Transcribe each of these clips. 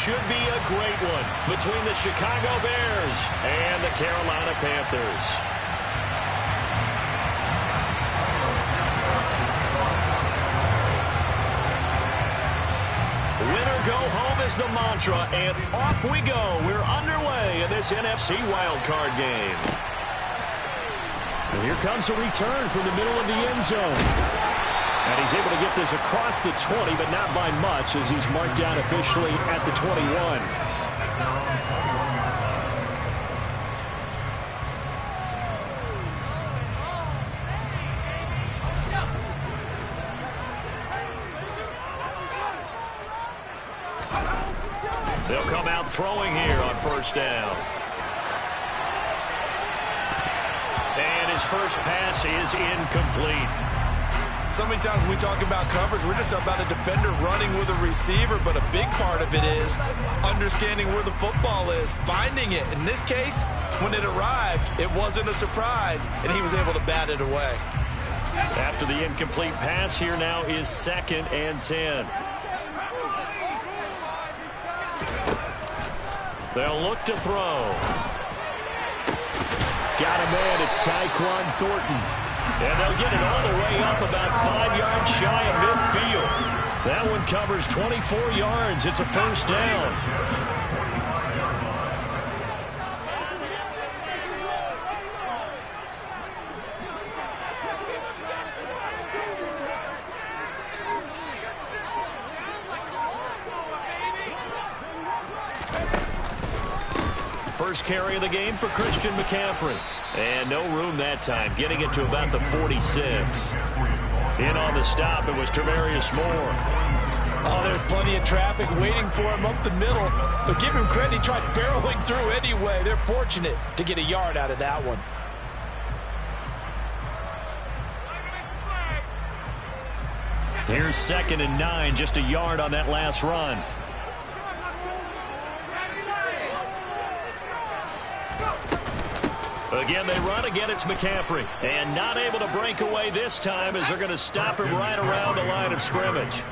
should be a great one between the Chicago Bears and the Carolina Panthers. Winner go home is the mantra, and off we go. We're underway in this NFC wildcard game. And here comes a return from the middle of the end zone. And he's able to get this across the 20, but not by much, as he's marked down officially at the 21. They'll come out throwing here on first down. And his first pass is incomplete. So many times when we talk about coverage, we're just about a defender running with a receiver, but a big part of it is understanding where the football is, finding it. In this case, when it arrived, it wasn't a surprise, and he was able to bat it away. After the incomplete pass, here now is 2nd and 10. They'll look to throw. Got a man, it's Tyquan Thornton. And they'll get it all the way up about 5 yards shy of midfield. That one covers 24 yards. It's a first down. First carry of the game for Christian McCaffrey. And no room that time, getting it to about the 46. In on the stop, it was Tarvarius Moore. Oh, there's plenty of traffic waiting for him up the middle. But give him credit, he tried barreling through anyway. They're fortunate to get a yard out of that one. Here's 2nd and 9, just a yard on that last run. Again, they run. Again, it's McCaffrey. And not able to break away this time as they're going to stop him right around the line of scrimmage.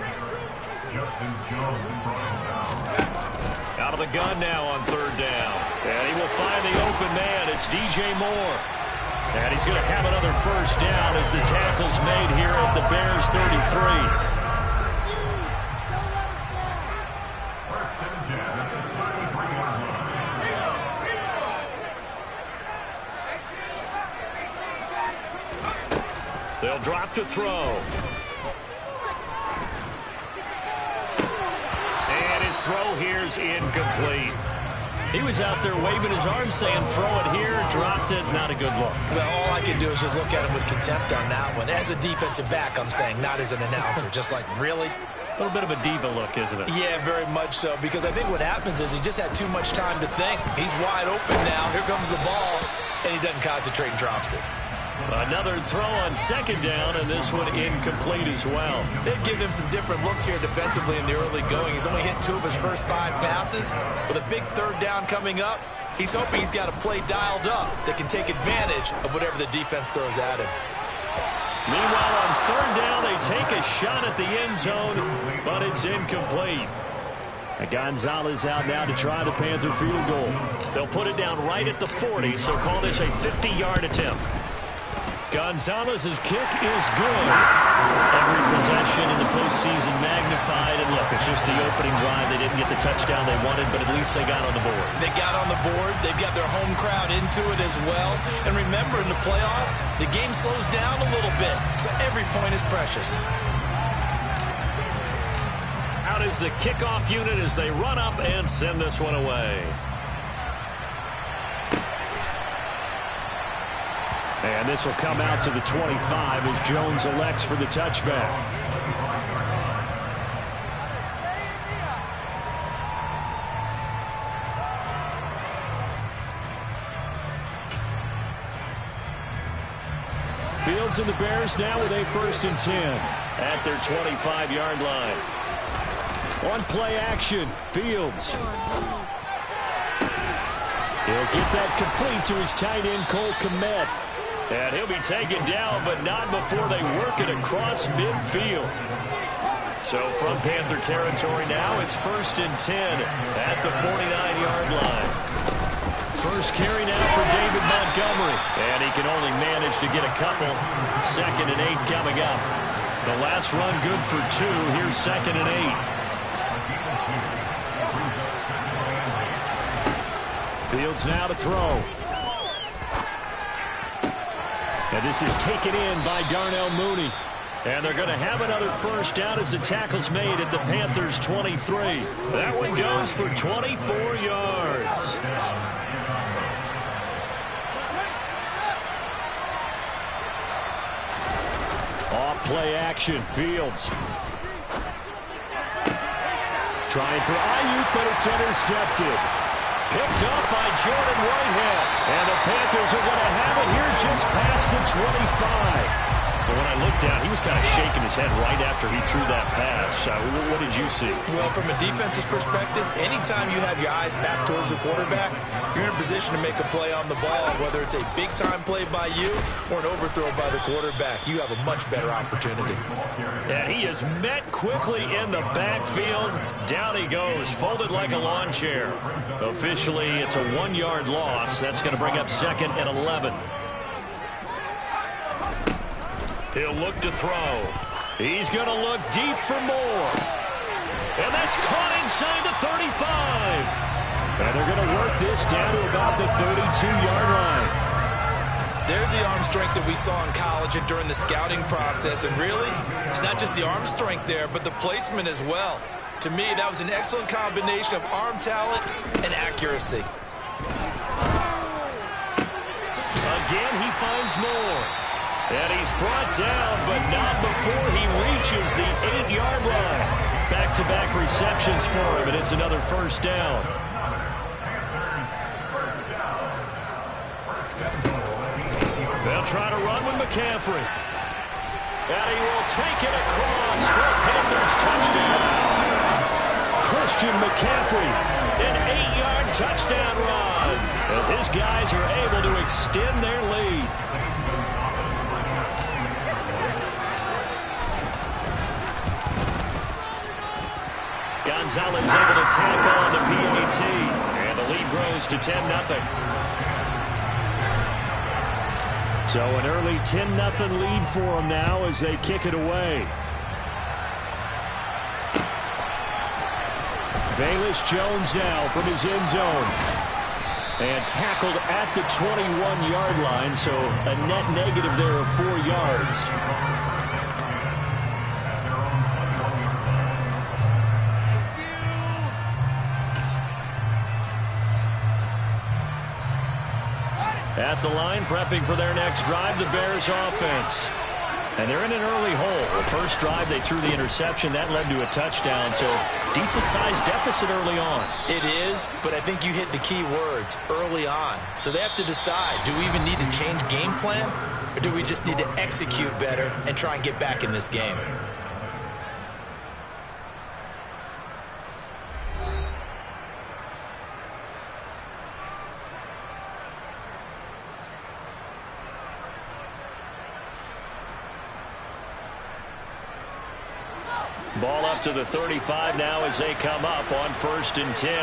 Out of the gun now on 3rd down. And he will find the open man. It's DJ Moore. And he's going to have another first down as the tackle's made here at the Bears 33. They'll drop to throw. And his throw here's incomplete. He was out there waving his arms saying throw it here, dropped it, not a good look. Well, all I can do is just look at him with contempt on that one. As a defensive back, I'm saying, not as an announcer. Just like, really? A little bit of a diva look, isn't it? Yeah, very much so, because I think what happens is he just had too much time to think. He's wide open now. Here comes the ball, and he doesn't concentrate and drops it. Another throw on 2nd down, and this one incomplete as well. They've given him some different looks here defensively in the early going. He's only hit 2 of his first 5 passes. With a big 3rd down coming up, he's hoping he's got a play dialed up that can take advantage of whatever the defense throws at him. Meanwhile, on 3rd down, they take a shot at the end zone, but it's incomplete. And Gonzalez out now to try the Panther field goal. They'll put it down right at the 40, so call this a 50-yard attempt. Gonzalez's kick is good. Every possession in the postseason magnified. And look, it's just the opening drive. They didn't get the touchdown they wanted, but at least they got on the board. They got on the board. They've got their home crowd into it as well. And remember, in the playoffs, the game slows down a little bit, so every point is precious. Out is the kickoff unit as they run up and send this one away. And this will come out to the 25 as Jones elects for the touchback. Fields and the Bears now with a 1st and 10 at their 25-yard line. On play action, Fields. He'll get that complete to his tight end, Cole Kmet. And he'll be taken down, but not before they work it across midfield. So from Panther territory now, it's 1st and 10 at the 49-yard line. First carry now for David Montgomery. And he can only manage to get a couple. 2nd and 8 coming up. The last run good for 2. Here's 2nd and 8. Fields now to throw. And this is taken in by Darnell Mooney. And they're going to have another first down as the tackle's made at the Panthers' 23. That one goes for 24 yards. Off play action. Fields. Trying for Ayuk, but it's intercepted. Picked up by Jordan Whitehead. And the Panthers are going to have it here just past the 25. But when I looked down, he was kind of shaking his head right after he threw that pass. What did you see? Well, from a defense's perspective, anytime you have your eyes back towards the quarterback, you're in a position to make a play on the ball, whether it's a big-time play by you or an overthrow by the quarterback. You have a much better opportunity. And he is met quickly in the backfield. Down he goes, folded like a lawn chair. Officially, it's a 1-yard loss. That's going to bring up 2nd and 11. He'll look to throw. He's going to look deep for more. And that's caught inside the 35. And they're going to work this down to about the 32-yard line. There's the arm strength that we saw in college and during the scouting process. And really, it's not just the arm strength there, but the placement as well. To me, that was an excellent combination of arm talent and accuracy. Again, he finds more. And he's brought down, but not before he reaches the 8-yard line. Back-to-back receptions for him, and it's another first down. They'll try to run with McCaffrey. And he will take it across for a Panthers touchdown. Christian McCaffrey, an 8-yard touchdown run, as his guys are able to extend their lead. Gonzalez able to tackle on the PAT, and the lead grows to 10-0. So an early 10-0 lead for them now as they kick it away. Velus Jones now from his end zone. And tackled at the 21-yard line, so a net negative there of 4 yards. At the line, prepping for their next drive, the Bears offense. And they're in an early hole. The first drive, they threw the interception. That led to a touchdown, so decent-sized deficit early on. It is, but I think you hit the key words, early on. So they have to decide, do we even need to change game plan, or do we just need to execute better and try and get back in this game? Ball up to the 35 now as they come up on 1st and 10.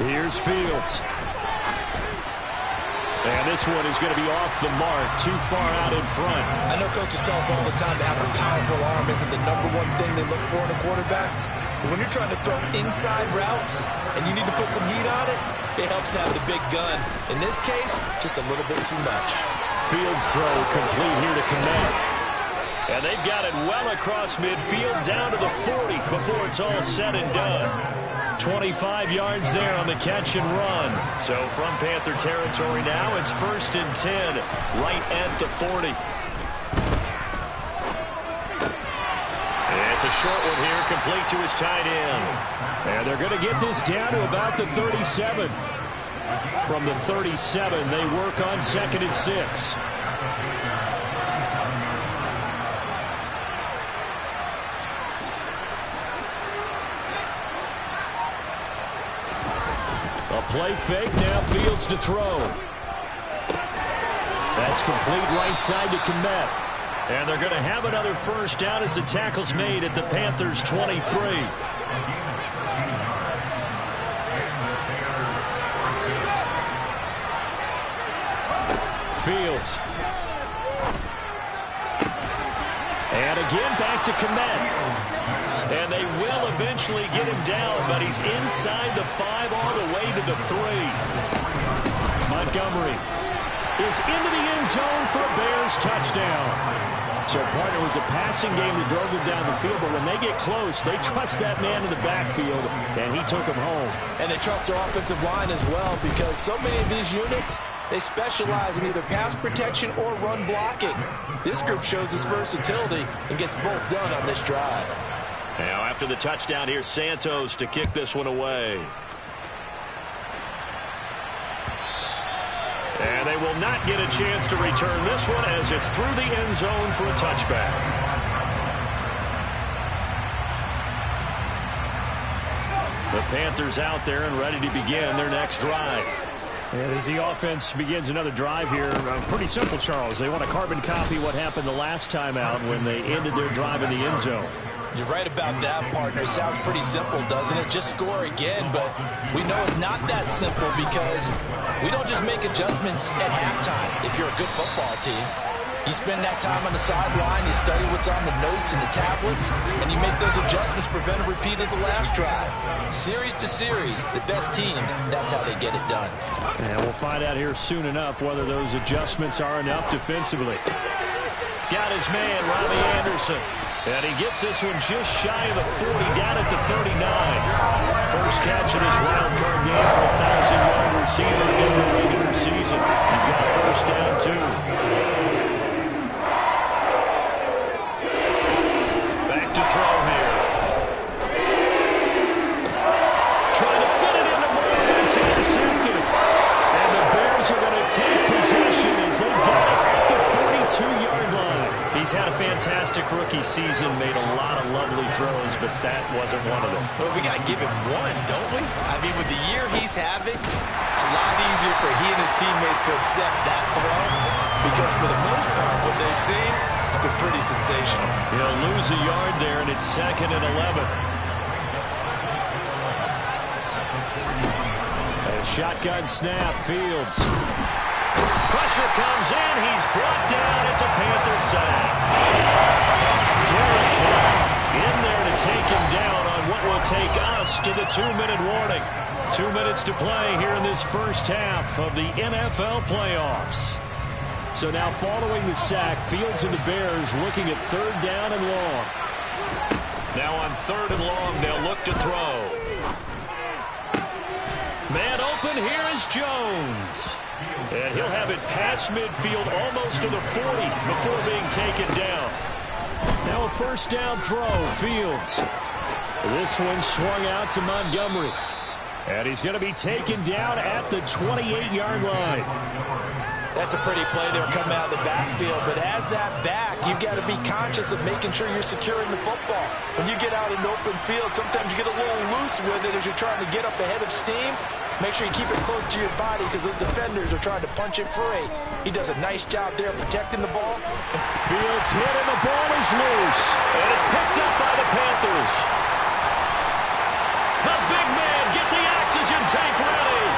Here's Fields. And this one is going to be off the mark, too far out in front. I know coaches tell us all the time that having a powerful arm isn't the #1 thing they look for in a quarterback. But when you're trying to throw inside routes and you need to put some heat on it, it helps have the big gun. In this case, just a little bit too much. Fields throw complete here to Kmet. And they've got it well across midfield down to the 40 before it's all said and done. 25 yards there on the catch and run. So from Panther territory now, it's 1st and 10 right at the 40. It's a short one here, complete to his tight end. And they're going to get this down to about the 37. From the 37, they work on 2nd and 6. A play fake, now Fields to throw. That's complete right side to Kmet. And they're going to have another first down as the tackle's made at the Panthers' 23. Fields. And again, back to Komet. And they will eventually get him down, but he's inside the 5 all the way to the 3. Montgomery is into the end zone for a Bears touchdown. So, partner, was a passing game that drove them down the field, but when they get close, they trust that man in the backfield, and he took him home. And they trust their offensive line as well, because so many of these units, they specialize in either pass protection or run blocking. This group shows its versatility and gets both done on this drive. Now, after the touchdown, here's Santos to kick this one away. And they will not get a chance to return this one as it's through the end zone for a touchback. The Panthers out there and ready to begin their next drive. And as the offense begins another drive here, pretty simple, Charles. They want to carbon copy what happened the last time out when they ended their drive in the end zone. You're right about that, partner. Sounds pretty simple, doesn't it? Just score again, but we know it's not that simple because we don't just make adjustments at halftime if you're a good football team. You spend that time on the sideline, you study what's on the notes and the tablets, and you make those adjustments to prevent a repeat of the last drive. Series to series, the best teams, that's how they get it done. And we'll find out here soon enough whether those adjustments are enough defensively. Got his man, Robbie Anderson. And he gets this one just shy of the 40, down at the 39. First catch of this wildcard game for a 1,000-yard receiver in the regular season. He's got a first down, too. Back to throw here. Trying to fit it into Moore. It's intercepted. And the Bears are going to take possession as they get it at the 42-yard line. He's had a fantastic rookie season, made a lot of lovely throws, but that wasn't one of them. Well, we got to give him one, don't we? I mean, with the year he's having, a lot easier for he and his teammates to accept that throw because for the most part, what they've seen, it's been pretty sensational. He'll lose a yard there, and it's 2nd and 11. And shotgun snap, Fields. Pressure comes in. He's brought down. It's a Panther sack. Derek Brown in there to take him down on what will take us to the 2-minute warning. 2 minutes to play here in this first half of the NFL playoffs. So now following the sack, Fields and the Bears looking at 3rd down and long. Now on 3rd and long, they'll look to throw. Man open, here is Jones. And he'll have it past midfield almost to the 40 before being taken down. Now a first down throw, Fields. This one swung out to Montgomery. And he's going to be taken down at the 28-yard line. That's a pretty play there coming out of the backfield. But as that back, you've got to be conscious of making sure you're securing the football. When you get out in open field, sometimes you get a little loose with it as you're trying to get up ahead of steam. Make sure you keep it close to your body because those defenders are trying to punch it free. He does a nice job there protecting the ball. Fields hit and the ball is loose. And it's picked up by the Panthers. The big man, get the oxygen tank ready.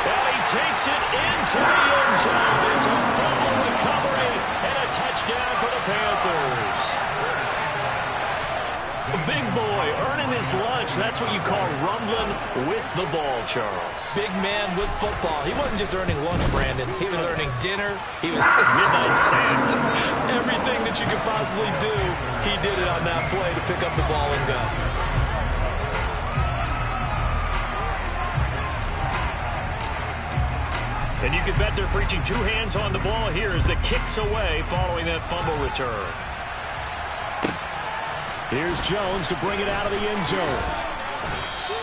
And he takes it into the end zone. It's a fumble recovery and a touchdown for the Panthers. The big boy earning his lunch. That's what you call rumbling with the ball, Charles. Big man with football. He wasn't just earning lunch, Brandon. He was earning dinner. He was midnight snack. Everything that you could possibly do, he did it on that play to pick up the ball and go. And you can bet they're preaching 2 hands on the ball here as the kick's away following that fumble return. Here's Jones to bring it out of the end zone.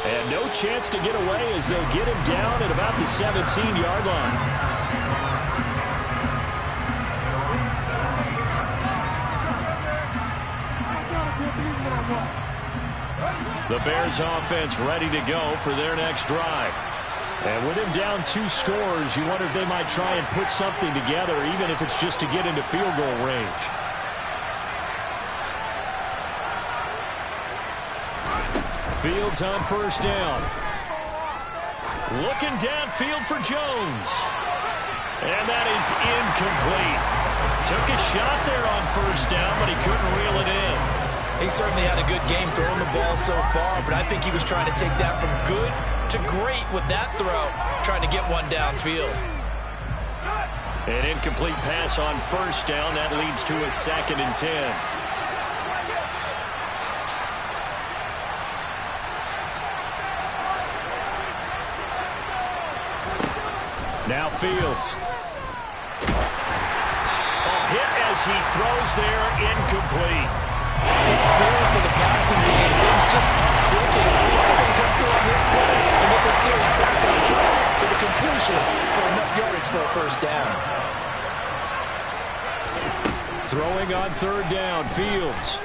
And no chance to get away as they'll get him down at about the 17-yard line. The Bears offense ready to go for their next drive. And with him down 2 scores, you wonder if they might try and put something together, even if it's just to get into field goal range. Fields on first down. Looking downfield for Jones. And that is incomplete. Took a shot there on first down, but he couldn't reel it in. He certainly had a good game throwing the ball so far, but I think he was trying to take that from good to great with that throw, trying to get one downfield. An incomplete pass on first down. That leads to a 2nd and 10. Now Fields. Hit as he throws there, incomplete. Tough series for the passing game. Things just aren't clicking. They come through on this play and get the series back on track for the completion for enough yardage for a first down. Throwing on 3rd down, Fields.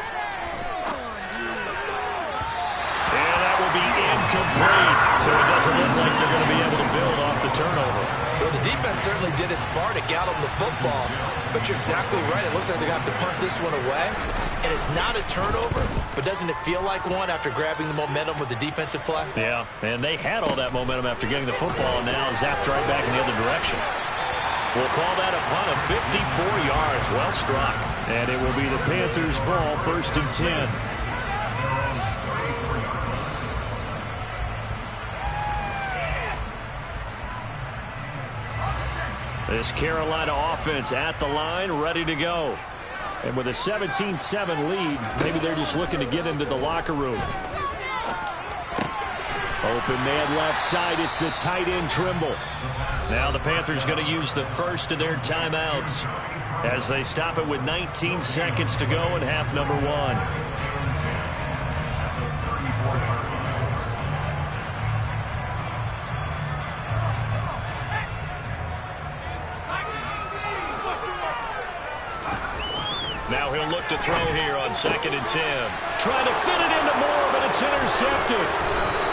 And that will be incomplete. So it doesn't look like they're going to be able to build off the turnover. Well, the defense certainly did its part to gallop the football, but you're exactly right. It looks like they're going to have to punt this one away, and it's not a turnover, but doesn't it feel like one after grabbing the momentum with the defensive play? Yeah, and they had all that momentum after getting the football, and now zapped right back in the other direction. We'll call that a punt of 54 yards. Well struck. And it will be the Panthers' ball, 1st and 10. This Carolina offense at the line, ready to go. And with a 17-7 lead, maybe they're just looking to get into the locker room. Open man left side, it's the tight end Trimble. Now the Panthers going to use the first of their timeouts as they stop it with 19 seconds to go in half number 1. Now he'll look to throw here on 2nd and 10. Trying to fit it into Moore, but it's intercepted.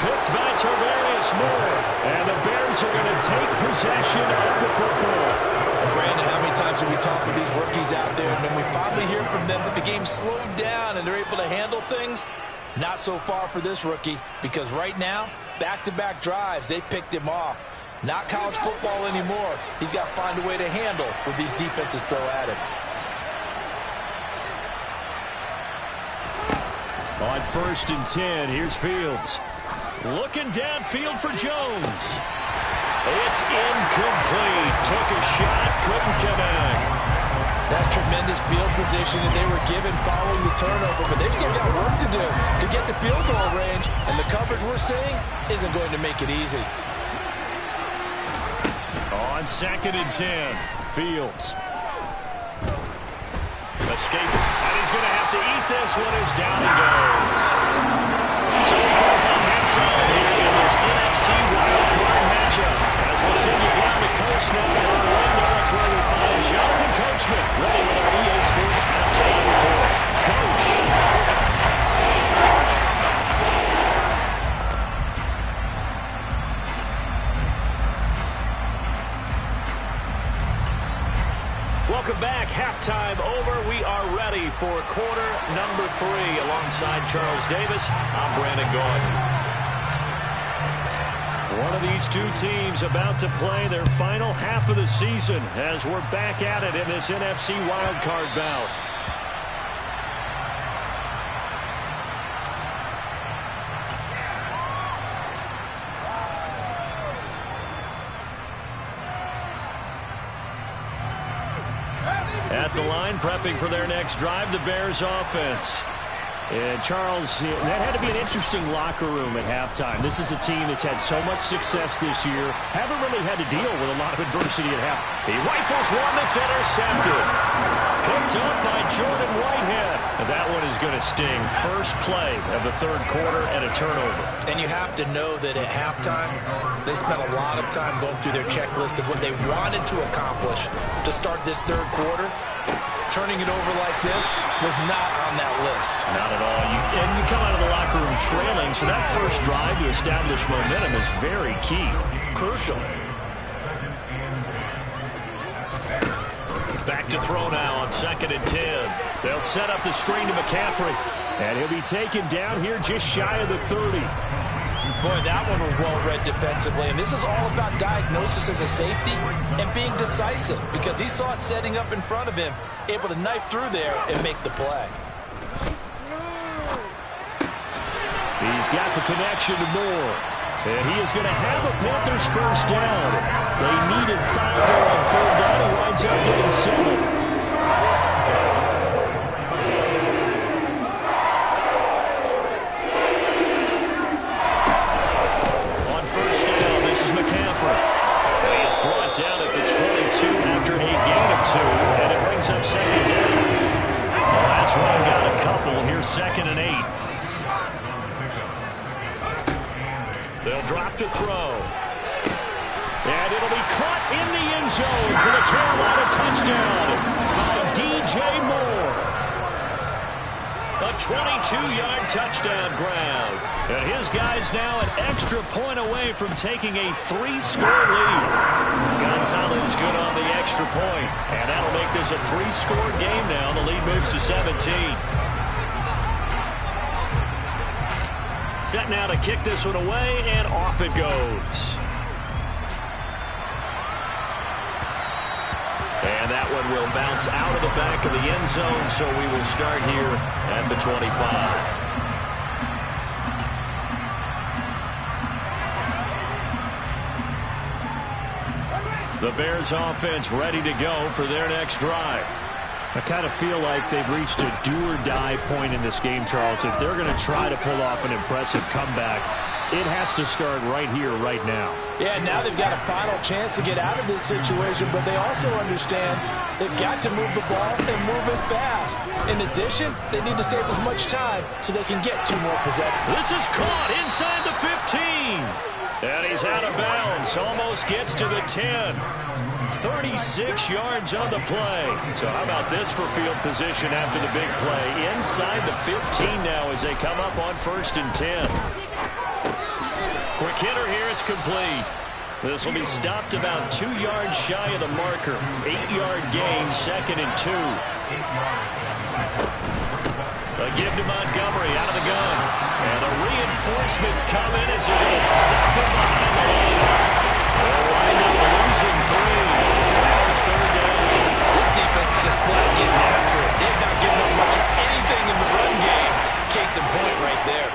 Picked by Tavarius Moore. And the Bears are going to take possession of the football. Brandon, how many times have we talked with these rookies out there, and then we finally hear from them that the game slowed down and they're able to handle things? Not so far for this rookie, because right now, back-to-back drives, they picked him off. Not college football anymore. He's got to find a way to handle what these defenses throw at him. On 1st and 10, here's Fields. Looking downfield for Jones. It's incomplete. Took a shot, couldn't connect. That's tremendous field position that they were given following the turnover, but they've still got work to do to get the field goal range, and the coverage we're seeing isn't going to make it easy. On 2nd and 10, Fields. Escape, and he's going to have to eat this one as down he goes. So we come up on halftime here in this NFC wildcard matchup. As we'll send you down the coast now to Orlando, that's where we find Jonathan Coachman ready with our EA Sports halftime report. Coach. Welcome back. Halftime over. We are ready for quarter number 3. Alongside Charles Davis, I'm Brandon Gordon. One of these two teams about to play their final half of the season as we're back at it in this NFC wildcard bout. At the line, prepping for their next drive, the Bears offense. And Charles, that had to be an interesting locker room at halftime. This is a team that's had so much success this year. Haven't really had to deal with a lot of adversity at half. He rifles one that's intercepted. Picked up by Jordan Whitehead. And that one is going to sting. First play of the 3rd quarter and a turnover. And you have to know that at halftime, they spent a lot of time going through their checklist of what they wanted to accomplish to start this 3rd quarter. Turning it over like this was not on that list. Not at all. And you come out of the locker room trailing And so that first drive to establish momentum is very key. Crucial. Back to throw now on 2nd and 10. They'll set up the screen to McCaffrey. And he'll be taken down here just shy of the 30. Boy, that one was well read defensively. And this is all about diagnosis as a safety and being decisive, because he saw it setting up in front of him, able to knife through there and make the play. He's got the connection to Moore. And he is going to have a Panthers first down. They needed 5 there on 3rd down. He winds up getting 7. On first down, this is McCaffrey. And he is brought down at the 22 after a gain of 2. And it brings up 2nd down. The last run got a couple. Here's 2nd and 8. They'll drop to throw. And it'll be caught in the end zone for the Carolina touchdown by DJ Moore. A 22-yard touchdown grab. And his guy's now an extra point away from taking a 3-score lead. Gonzalez good on the extra point. And that'll make this a 3-score game now. The lead moves to 17. Set now to kick this one away, and off it goes. And that one will bounce out of the back of the end zone, so we will start here at the 25. The Bears offense ready to go for their next drive. I kind of feel like they've reached a do-or-die point in this game, Charles. If they're going to try to pull off an impressive comeback, it has to start right here, right now. Yeah, now they've got a final chance to get out of this situation, but they also understand they've got to move the ball and move it fast. In addition, they need to save as much time so they can get 2 more possessions. This is caught inside the 15. And he's out of bounds, almost gets to the 10. 36 yards on the play. So how about this for field position after the big play? Inside the 15 now as they come up on 1st and 10. Quick hitter here, it's complete. This will be stopped about 2 yards shy of the marker. 8-yard gain, 2nd and 2. A give to Montgomery out of the gun. And the reinforcements come in as they're going to stop him behind the line. They'll wind up losing 3. Now it's 3rd down. This defense is just flat getting after it. They've not given up much of anything in the run game. Case in point right there.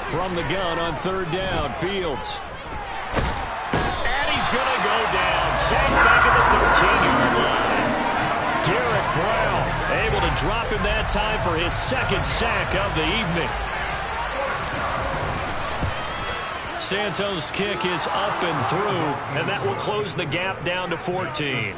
From the gun on 3rd down, Fields. And he's going to go down. Sacked back at the 13-yard line. Derek Brown able to drop him that time for his 2nd sack of the evening. Santos' kick is up and through, and that will close the gap down to 14.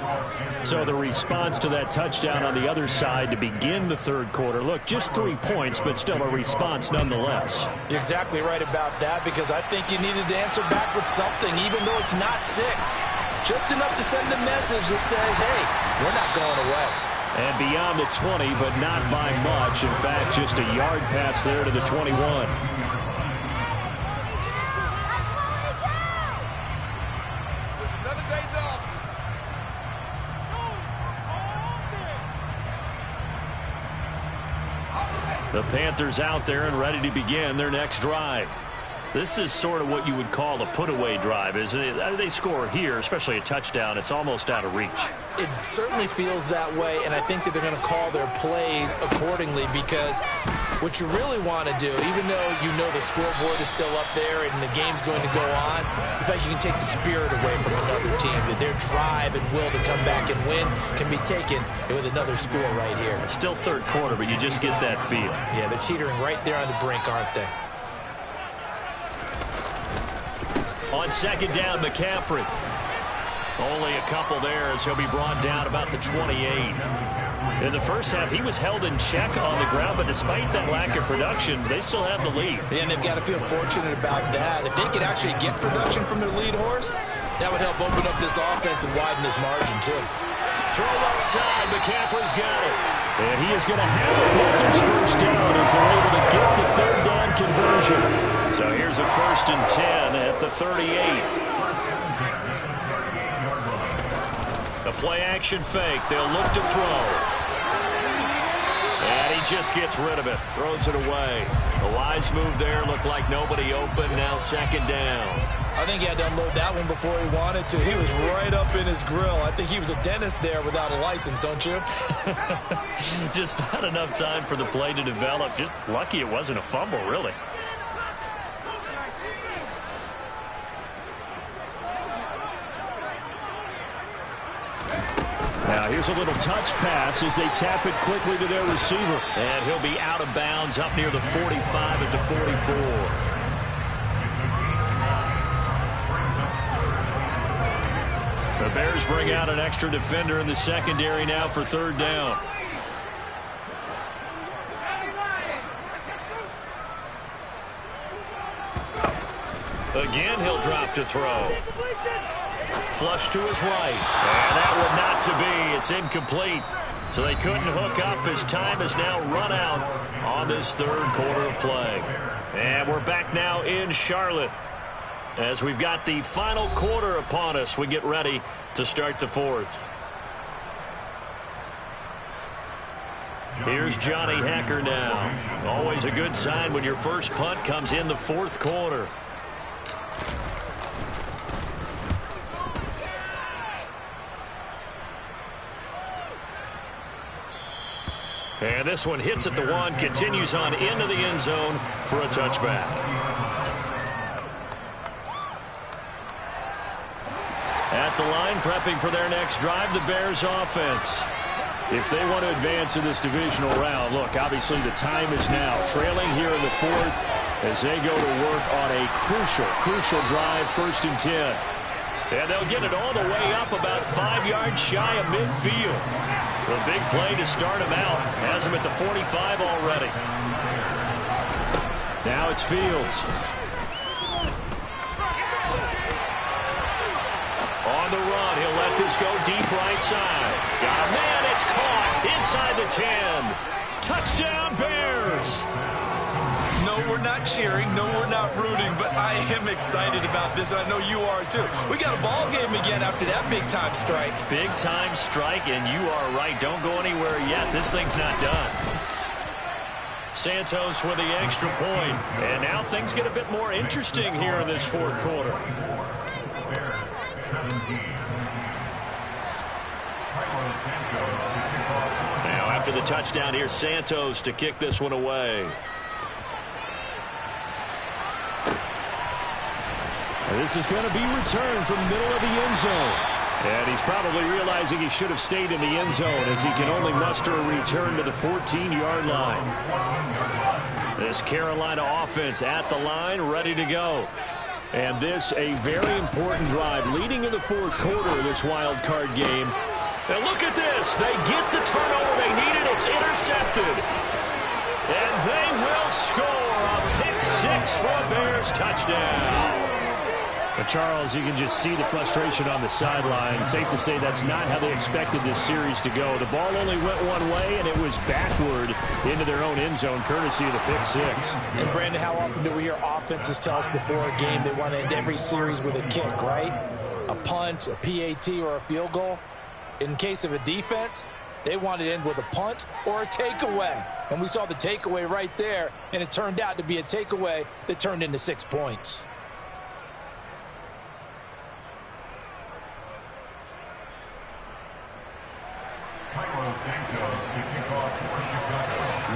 So the response to that touchdown on the other side to begin the 3rd quarter. Look, just 3 points, but still a response nonetheless. You're exactly right about that, because I think you needed to answer back with something, even though it's not 6. Just enough to send a message that says, hey, we're not going away. And beyond the 20, but not by much. In fact, just a yard pass there to the 21. The Panthers out there and ready to begin their next drive. This is sort of what you would call a put-away drive, isn't it? They score here, especially a touchdown. It's almost out of reach. It certainly feels that way, and I think that they're going to call their plays accordingly, because what you really want to do, even though you know the scoreboard is still up there and the game's going to go on, the fact you can take the spirit away from another team, that their drive and will to come back and win can be taken with another score right here. It's still 3rd quarter, but you just get that feel. Yeah, they're teetering right there on the brink, aren't they? On 2nd down, McCaffrey. Only a couple there as he'll be brought down about the 28. In the first half, he was held in check on the ground, but despite that lack of production, they still have the lead. And they've got to feel fortunate about that. If they could actually get production from their lead horse, that would help open up this offense and widen this margin, too. Throw left side. McCaffrey's got it. And he is going to have the Panthers first down as they're able to get the third down conversion. So here's a 1st and 10 at the 38. The play-action fake. They'll look to throw. And he just gets rid of it. Throws it away. A wise move there. Looked like nobody open. Now 2nd down. I think he had to unload that one before he wanted to. He was right up in his grill. I think he was a dentist there without a license, don't you? Just not enough time for the play to develop. Just lucky it wasn't a fumble, really. Now here's a little touch pass as they tap it quickly to their receiver. And he'll be out of bounds up near the 45 at the 44. The Bears bring out an extra defender in the secondary now for 3rd down. Again, he'll drop to throw. Flush to his right. And that would not to be. It's incomplete. So they couldn't hook up as time has now run out on this 3rd quarter of play. And we're back now in Charlotte. As we've got the final quarter upon us, we get ready to start the 4th. Here's Johnny Hecker now. Always a good sign when your first punt comes in the 4th quarter. And this one hits at the 1, continues on into the end zone for a touchback. At the line, prepping for their next drive, the Bears offense. If they want to advance in this divisional round, look, obviously the time is now. Trailing here in the 4th as they go to work on a crucial drive, 1st and 10. And they'll get it all the way up about 5 yards shy of midfield. The big play to start him out. Has him at the 45 already. Now it's Fields. On the run, he'll let this go deep right side. Got a man, it's caught inside the 10. Touchdown, Bears! No, we're not cheering. No, we're not rooting, but I am excited about this, and I know you are too. We got a ball game again after that big-time strike. Big-time strike, and you are right. Don't go anywhere yet. This thing's not done. Santos with the extra point, and now things get a bit more interesting here in this 4th quarter. Now after the touchdown, here's Santos to kick this one away. And this is going to be returned from the middle of the end zone. And he's probably realizing he should have stayed in the end zone as he can only muster a return to the 14-yard line. This Carolina offense at the line, ready to go. And this a very important drive leading in the 4th quarter of this wild card game. And look at this. They get the turnover they needed. It's intercepted. And they will score a pick-6 for a Bears touchdown. But Charles, you can just see the frustration on the sideline. Safe to say that's not how they expected this series to go. The ball only went one way, and it was backward into their own end zone, courtesy of the pick-6. And, Brandon, how often do we hear offenses tell us before a game they want to end every series with a kick, right? A punt, a PAT, or a field goal. In case of a defense, they want to end with a punt or a takeaway. And we saw the takeaway right there, and it turned out to be a takeaway that turned into 6 points.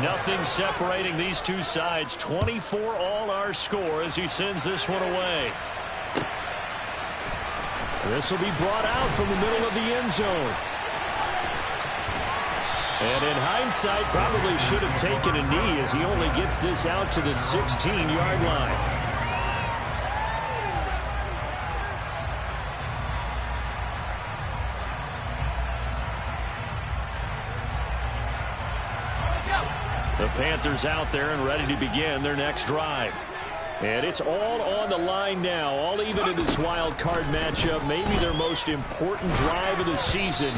Nothing separating these two sides. 24 all our score as he sends this one away. This will be brought out from the middle of the end zone. And in hindsight, probably should have taken a knee as he only gets this out to the 16-yard line. The Panthers out there and ready to begin their next drive. And it's all on the line now, all even in this wild card matchup. Maybe their most important drive of the season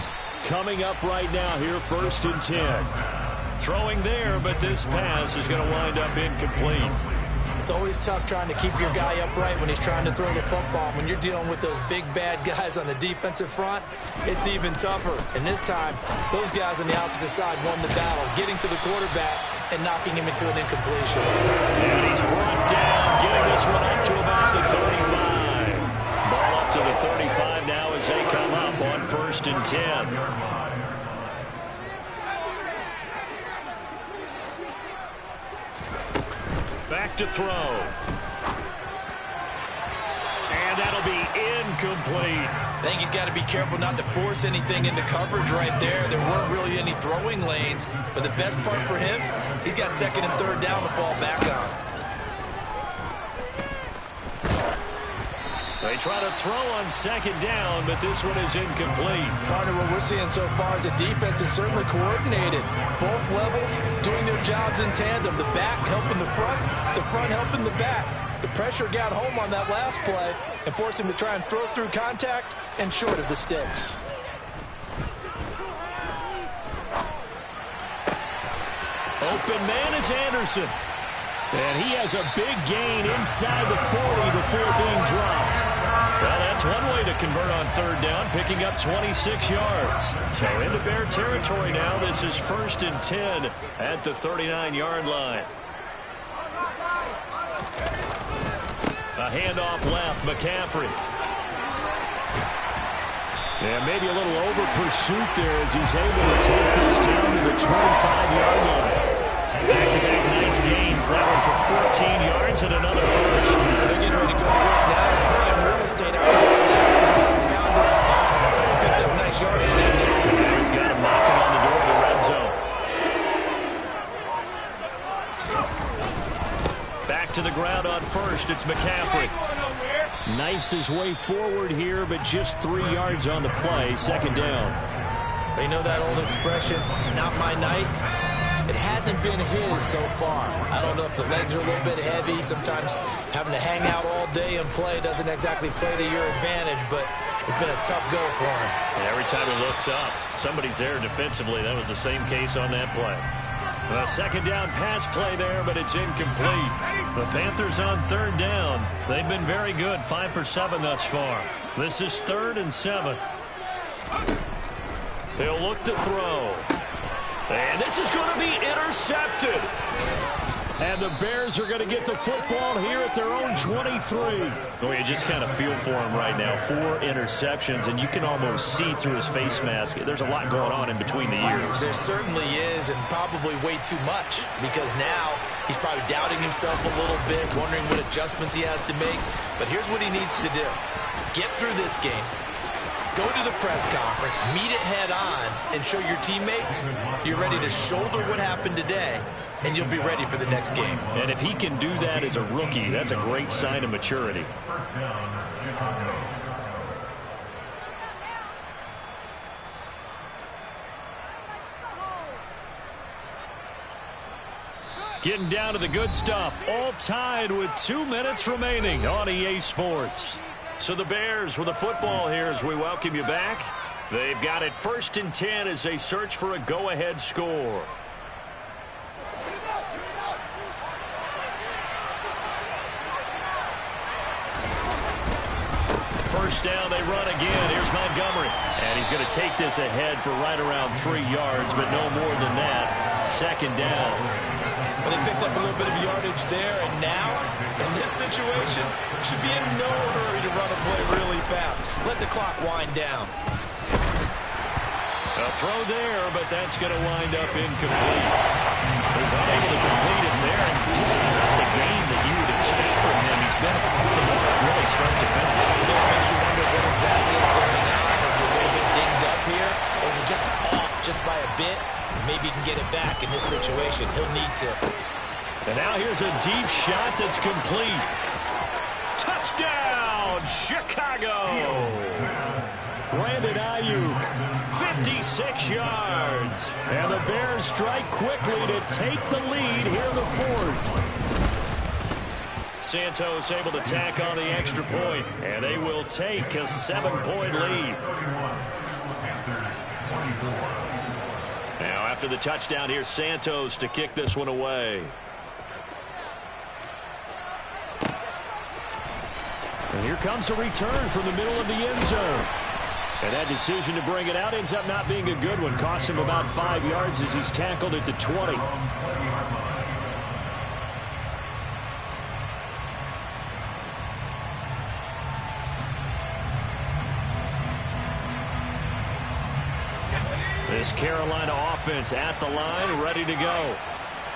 Coming up right now here, 1st and 10. Throwing there, but this pass is going to wind up incomplete. It's always tough trying to keep your guy upright when he's trying to throw the football. When you're dealing with those big, bad guys on the defensive front, it's even tougher. And this time, those guys on the opposite side won the battle, getting to the quarterback and knocking him into an incompletion. And he's brought down, getting this one up to about the 35. Ball up to the 35 now as they come up on 1st and 10. Back to throw. And that'll be incomplete. I think he's got to be careful not to force anything into coverage right there. There weren't really any throwing lanes. But the best part for him, he's got 2nd and 3rd down to fall back on. They try to throw on 2nd down, but this one is incomplete. Partner, what we're seeing so far is the defense is certainly coordinated. Both levels doing their jobs in tandem. The back helping the front helping the back. The pressure got home on that last play and forced him to try and throw through contact and short of the sticks. Open man is Anderson. And he has a big gain inside the 40 before being dropped. Well, that's one way to convert on 3rd down, picking up 26 yards. So into Bear territory now. This is 1st and 10 at the 39-yard line. A handoff left, McCaffrey. And maybe a little over pursuit there as he's able to take this down to the 25-yard line. Back-to-back nice gains. That one for 14 yards and another first. They're getting ready to go to work now in prime real estate after that last time. Found this spot. Picked up nice yardage, didn't he? Now he's got him knocking on the door of the red zone. Back to the ground on 1st. It's McCaffrey. Knifes his way forward here, but just 3 yards on the play. 2nd down. You know that old expression, it's not my night? It hasn't been his so far. I don't know if the legs are a little bit heavy. Sometimes having to hang out all day and play doesn't exactly play to your advantage, but it's been a tough go for him. And every time he looks up, somebody's there defensively. That was the same case on that play. A 2nd down pass play there, but it's incomplete. The Panthers on 3rd down. They've been very good, 5 for 7 thus far. This is 3rd and 7. They'll look to throw. And this is going to be intercepted. And the Bears are going to get the football here at their own 23. Well, you just kind of feel for him right now. 4 interceptions, and you can almost see through his face mask. There's a lot going on in between the ears. There certainly is, and probably way too much, because now he's probably doubting himself a little bit, wondering what adjustments he has to make. But here's what he needs to do. Get through this game. Go to the press conference, meet it head on, and show your teammates you're ready to shoulder what happened today, and you'll be ready for the next game. And if he can do that as a rookie, that's a great sign of maturity. Getting down to the good stuff, all tied with 2 minutes remaining on EA Sports. So the Bears with the football here as we welcome you back. They've got it 1st and 10 as they search for a go-ahead score. First down, they run again. Here's Montgomery. And he's going to take this ahead for right around 3 yards, but no more than that. 2nd down. Well, they picked up a little bit of yardage there, and now, in this situation, should be in no hurry to run a play really fast. Let the clock wind down. A throw there, but that's going to wind up incomplete. He was unable to complete it there, and just not the game that you would expect from him. He's been off the mark really start to finish. It makes you wonder what exactly is going on. Is he a little bit dinged up here, or is he just off just by a bit? Maybe he can get it back in this situation. He'll need to. And now here's a deep shot that's complete. Touchdown, Chicago! Brandon Ayuk, 56 yards. And the Bears strike quickly to take the lead here in the 4th. Santos able to tack on the extra point, and they will take a 7-point lead. the touchdown here. Santos to kick this one away. And here comes a return from the middle of the end zone. And that decision to bring it out ends up not being a good one. Cost him about 5 yards as he's tackled at the 20. This Carolina offense at the line, ready to go.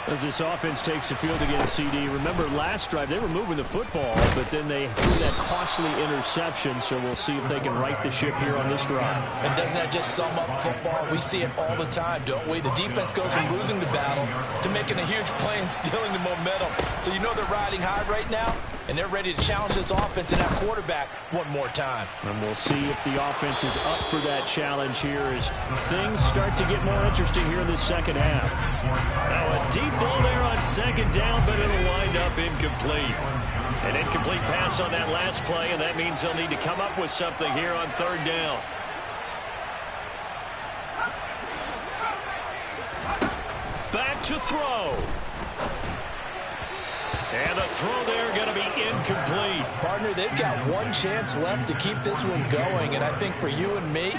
As this offense takes the field against CD, remember last drive they were moving the football, but then they threw that costly interception, so we'll see if they can right the ship here on this drive. And doesn't that just sum up football? We see it all the time, don't we? The defense goes from losing the battle to making a huge play and stealing the momentum. So you know they're riding high right now, and they're ready to challenge this offense and that quarterback one more time. And we'll see if the offense is up for that challenge here as things start to get more interesting here in the second half. Now a deep ball there on second down, but it'll wind up incomplete. An incomplete pass on that last play, and that means they'll need to come up with something here on third down. Back to throw. And the throw there going to be incomplete. Partner, they've got one chance left to keep this one going, and I think for you and me,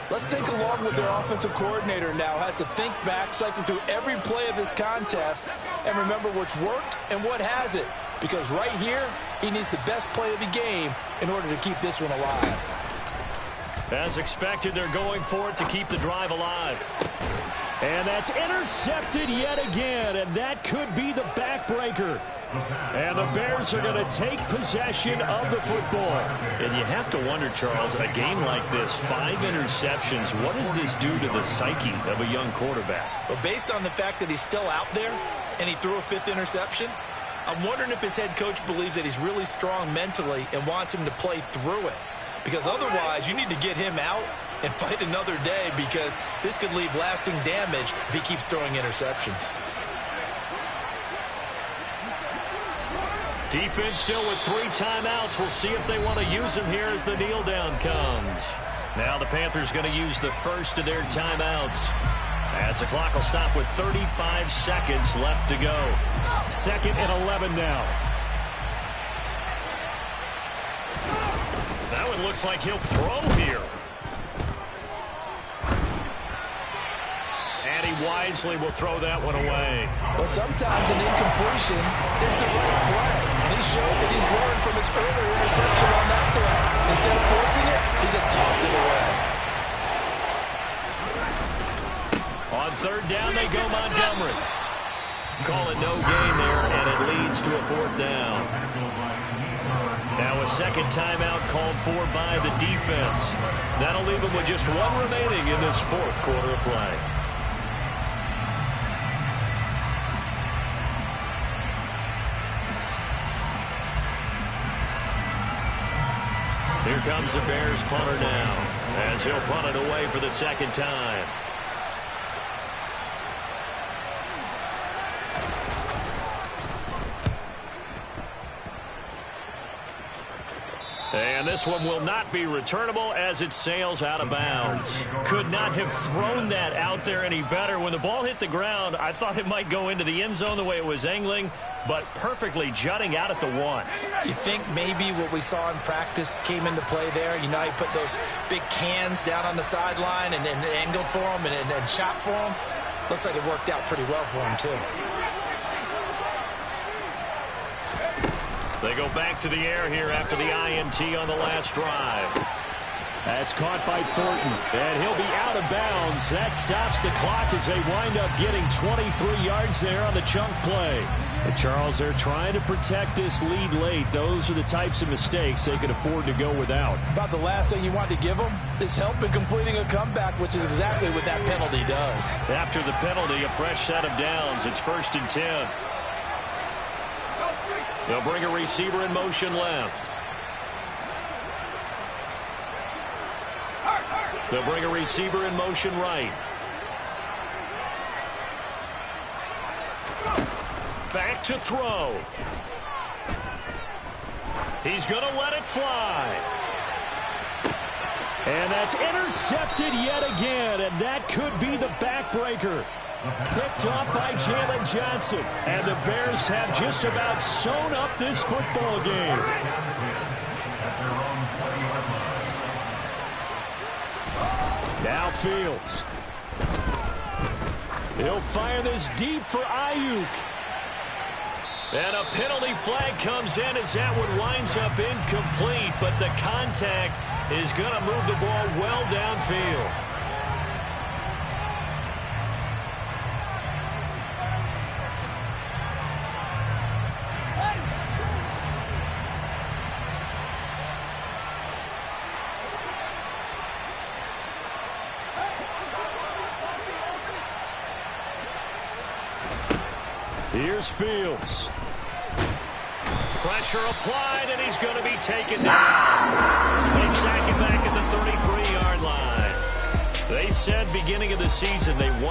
let's think along with their offensive coordinator now. Has to think back, cycle through every play of this contest, and remember what's worked and what hasn't. Because right here, he needs the best play of the game in order to keep this one alive. As expected, they're going for it to keep the drive alive. And that's intercepted yet again, and that could be the backbreaker. And the Bears are going to take possession of the football. And you have to wonder, Charles, a game like this, 5 interceptions, what does this do to the psyche of a young quarterback? Well, based on the fact that he's still out there and he threw a 5th interception, I'm wondering if his head coach believes that he's really strong mentally and wants him to play through it. Because otherwise, you need to get him out and fight another day, because this could leave lasting damage if he keeps throwing interceptions. Defense still with 3 timeouts. We'll see if they want to use them here as the kneel down comes. Now the Panthers going to use the first of their timeouts, as the clock will stop with 35 seconds left to go. 2nd and 11 now. Now it looks like he'll throw here. And he wisely will throw that one away. Well, sometimes an incompletion is the right play. And he showed that he's learned from his earlier interception on that throw. Instead of forcing it, he just tossed it away. On third down, they go Montgomery. Call it no gain there, and it leads to a 4th down. Now a second timeout called for by the defense. That'll leave them with just 1 remaining in this 4th quarter of play. Here comes the Bears punter now, as he'll punt it away for the 2nd time. And this one will not be returnable as it sails out of bounds. Could not have thrown that out there any better. When the ball hit the ground, I thought it might go into the end zone the way it was angling, but perfectly jutting out at the 1. You think maybe what we saw in practice came into play there? You know, he put those big cans down on the sideline and angled for him and shot for him. Looks like it worked out pretty well for him, too. They go back to the air here after the INT on the last drive. That's caught by Thornton, and he'll be out of bounds. That stops the clock as they wind up getting 23 yards there on the chunk play. But Charles, they're trying to protect this lead late. Those are the types of mistakes they could afford to go without. About the last thing you want to give them is help in completing a comeback, which is exactly what that penalty does. After the penalty, a fresh set of downs. It's 1st and 10. They'll bring a receiver in motion left. They'll bring a receiver in motion right. Back to throw. He's going to let it fly. And that's intercepted yet again, and that could be the backbreaker. Picked off by Jalen Johnson. And the Bears have just about sewn up this football game. Now Fields. He'll fire this deep for Ayuk. And a penalty flag comes in as that one winds up incomplete, but the contact is going to move the ball well downfield. Here's Fields. Pressure applied, and he's going to be taken down. They sack him back at the 33-yard line. They said beginning of the season they wanted